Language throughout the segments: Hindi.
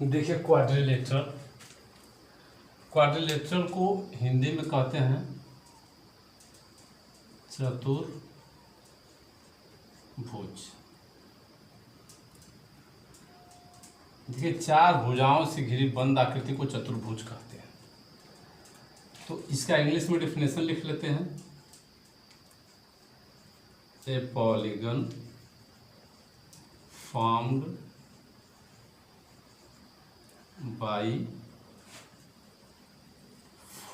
देखिए क्वाड्रिलेटरल, क्वाड्रिलेटरल को हिंदी में कहते हैं चतुर्भुज। देखिए चार भुजाओं से घिरी बंद आकृति को चतुर्भुज कहते हैं। तो इसका इंग्लिश में डिफिनेशन लिख लेते हैं। ए polygon formed by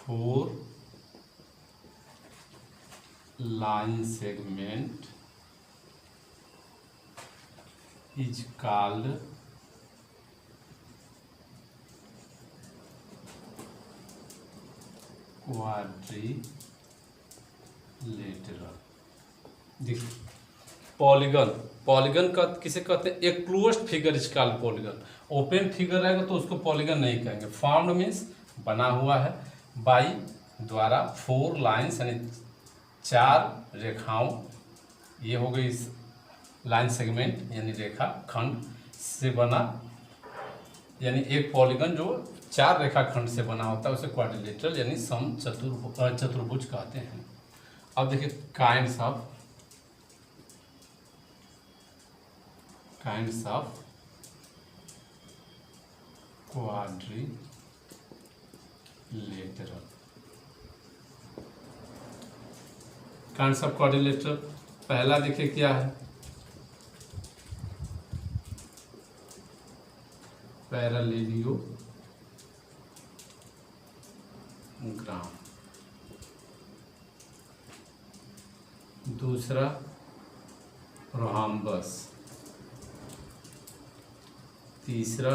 4 line segment is called quadrilateral। देखिए पॉलीगन, पॉलीगन का किसे कहते हैं? एक closed figure is called polygon. Open figure रहेगा तो उसको पॉलीगन नहीं कहेंगे। फॉर्म्ड मीन्स बना हुआ है, बाई द्वारा, 4 लाइन्स यानी 4 रेखाओं, ये हो गई इस लाइन सेगमेंट यानी रेखा खंड से बना, यानी एक पॉलीगन जो 4 रेखा खंड से बना होता है उसे क्वाड्रिलेटरल यानी सम चतुर्भुज कहते हैं। अब देखिए kinds of quadrilateral. Kinds of quadrilateral, पहला देखिए क्या है? पैरेललोग्राम। दूसरा रोहाम्बस। तीसरा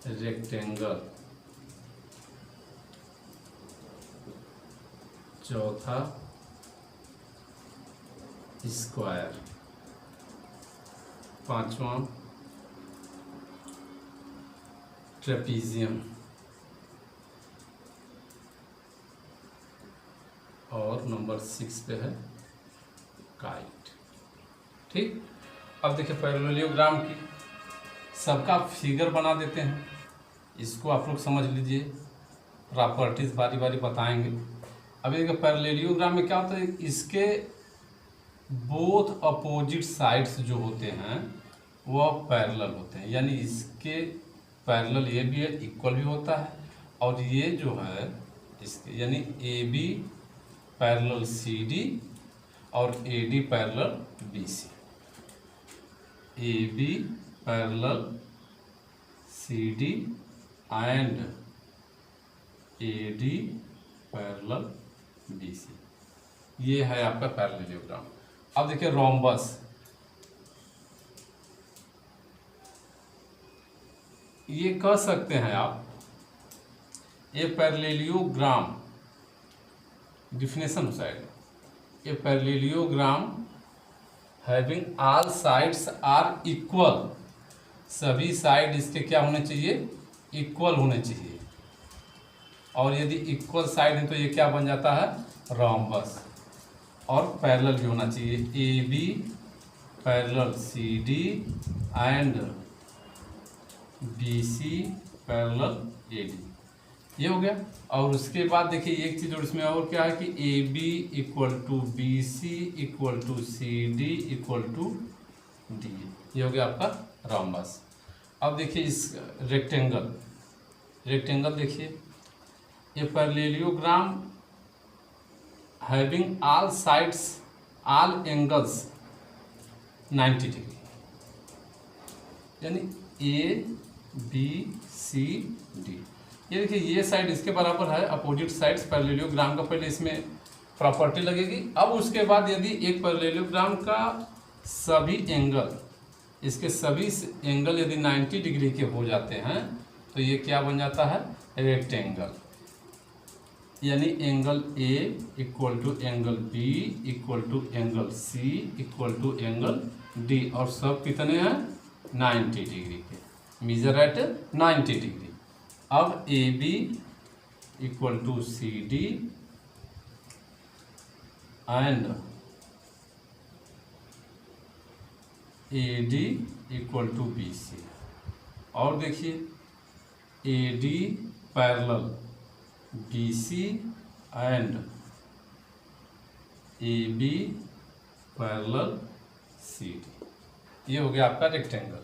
रेक्टेंगल। चौथा स्क्वायर। पांचवा ट्रेपीजियम और नंबर 6 पे है काइट। ठीक, अब देखिए पैरेललोग्राम की सबका फिगर बना देते हैं। इसको आप लोग समझ लीजिए, प्रॉपर्टीज बारी बारी बताएंगे। अभी देखिए पैरेललोग्राम में क्या होता है, इसके बोथ अपोजिट साइड्स जो होते हैं वह पैरेलल होते हैं, यानी इसके पैरेलल ये भी है, इक्वल भी होता है, और ये जो है इसके यानी A B parallel C D और A D parallel B C. A B parallel C D and A D parallel B C, ये है आपका पैरेललोग्राम। अब देखिए रोम्बस, ये कह सकते हैं आप, ये पैरेललोग्राम डिफिनेशन हो जाएगा, ये parallelogram having all sides are equal, सभी साइड इसके क्या होने चाहिए? इक्वल होने चाहिए, और यदि इक्वल साइड है तो ये क्या बन जाता है? रोम्बस। और पैरेलल भी होना चाहिए, A B parallel C D and B C parallel A D, ये हो गया। और उसके बाद देखिए एक चीज़ और इसमें और क्या है कि A B equal to B C equal to C D equal to D, ये हो गया आपका रोम्बस। अब देखिए इस रेक्टेंगल, रेक्टेंगल देखिए, ये parallelogram having all sides all angles 90 degree, यानी ए बी सी डी। ये देखिए ये साइड इसके बराबर है, अपोजिट साइड्स पैरेललोग्राम का पहले इसमें प्रॉपर्टी लगेगी। अब उसके बाद यदि एक पैरेललोग्राम का सभी एंगल, इसके सभी एंगल यदि 90 डिग्री के हो जाते हैं तो ये क्या बन जाता है? रेक्टेंगल, यानी angle A equal to angle B equal to angle C equal to angle D, और सब कितने हैं? 90 डिग्री के, मेजर एट 90 डिग्री। अब A B equal to C D and A D equal to B C, और देखिए A D parallel B C and A B parallel C D. ये हो गया आपका रेक्टेंगल।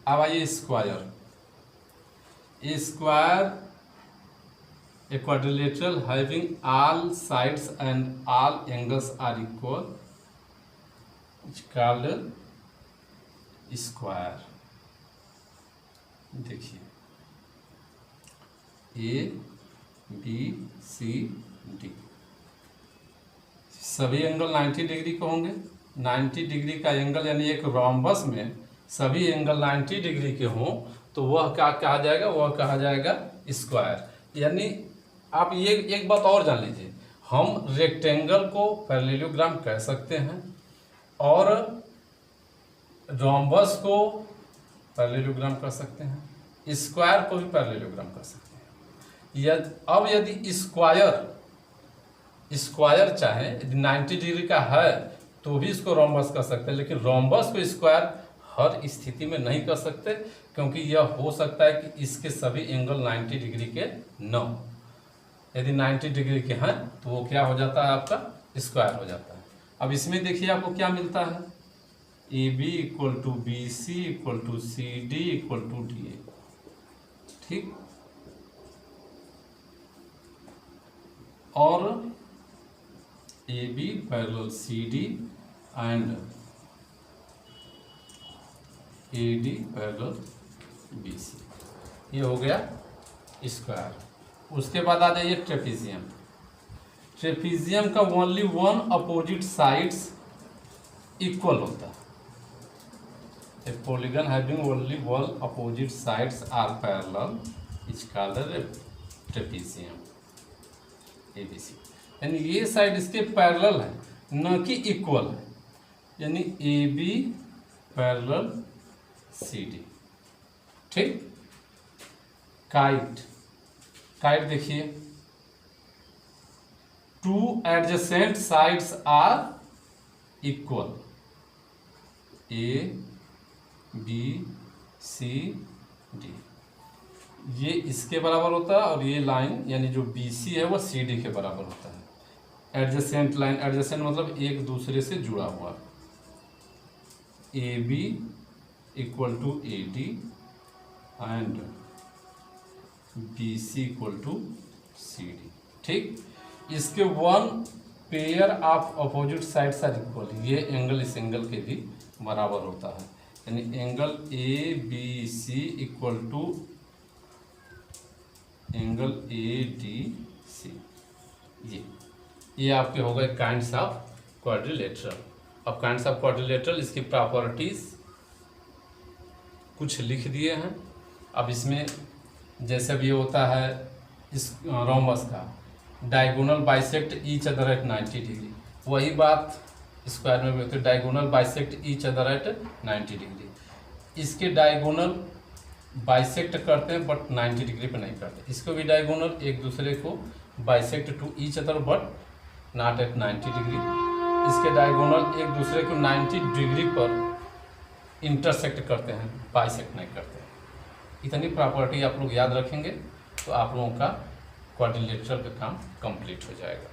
अब आइए square. A square a quadrilateral having all sides and all angles are equal is called square। देखिए ए बी सी डी सभी एंगल 90 डिग्री के होंगे। 90 डिग्री का एंगल यानी एक रोम्बस में सभी एंगल 90 डिग्री के हों तो वह क्या कहा जाएगा, वह कहा जाएगा स्क्वायर। यानी आप ये एक बात और जान लीजिए, हम रेक्टेंगल को पैरेललोग्राम कह सकते हैं और रोम्बस को पैरेललोग्राम कर सकते हैं, स्क्वायर को भी पैरेललोग्राम कर सकते हैं। अब यदि स्क्वायर चाहे यदि 90 डिग्री का है तो भी इसको रोम्बस कर सकते हैं, लेकिन रोम्बस को स्क्वायर हर स्थिति में नहीं कर सकते, क्योंकि यह हो सकता है कि इसके सभी एंगल 90 डिग्री के न हो। यदि 90 डिग्री के हैं तो वो क्या हो जाता है, आपका स्क्वायर हो जाता है। अब इसमें देखिए आपको क्या मिलता है, A B equal to B C equal to C D equal to D A. ठीक, और A B parallel C D and A D parallel B C, ये हो गया स्क्वायर। उसके बाद आ जाइए ट्रेपीजियम। ट्रेपीजियम का only one opposite sides equal होता है। A polygon having only one opposite sides are parallel is called trapezium. ABC, यानी ये साइड इसके पैरेलल है न कि इक्वल है, यानी AB पैरेलल CD। ठीक, काइट देखिए, two adjacent sides are equal, A B C D, ये इसके बराबर होता है और ये लाइन यानी जो BC है वो CD के बराबर होता है। एडजेसेंट लाइन, एडजेसेंट मतलब एक दूसरे से जुड़ा हुआ। AB equal to AD and BC equal to CD। ठीक, इसके one pair of opposite sides are equal, ये एंगल इस एंगल के भी बराबर होता है, यानी angle ABC equal to angle ADC। ये आपके हो गए काइंड्स ऑफ क्वाड्रिलेटरल। अब काइंड्स ऑफ क्वाड्रिलेटरल, इसकी प्रॉपर्टीज कुछ लिख दिए हैं। अब इसमें जैसे भी होता है इस रोम्बस का diagonal bisect each other at 90 degree, वही बात स्क्वायर में भी होती है, diagonal bisect each other at 90 degree. इसके डायगोनल बाइसेक्ट करते हैं बट 90 डिग्री पे नहीं करते। इसको भी डायगोनल एक दूसरे को bisect to each other but not at 90 degree. इसके डायगोनल एक दूसरे को 90 डिग्री पर इंटरसेक्ट करते हैं, बाइसेक्ट नहीं करते। इतनी प्रॉपर्टी आप लोग याद रखेंगे तो आप लोगों का क्वाड्रिलेटरल का काम कंप्लीट हो जाएगा।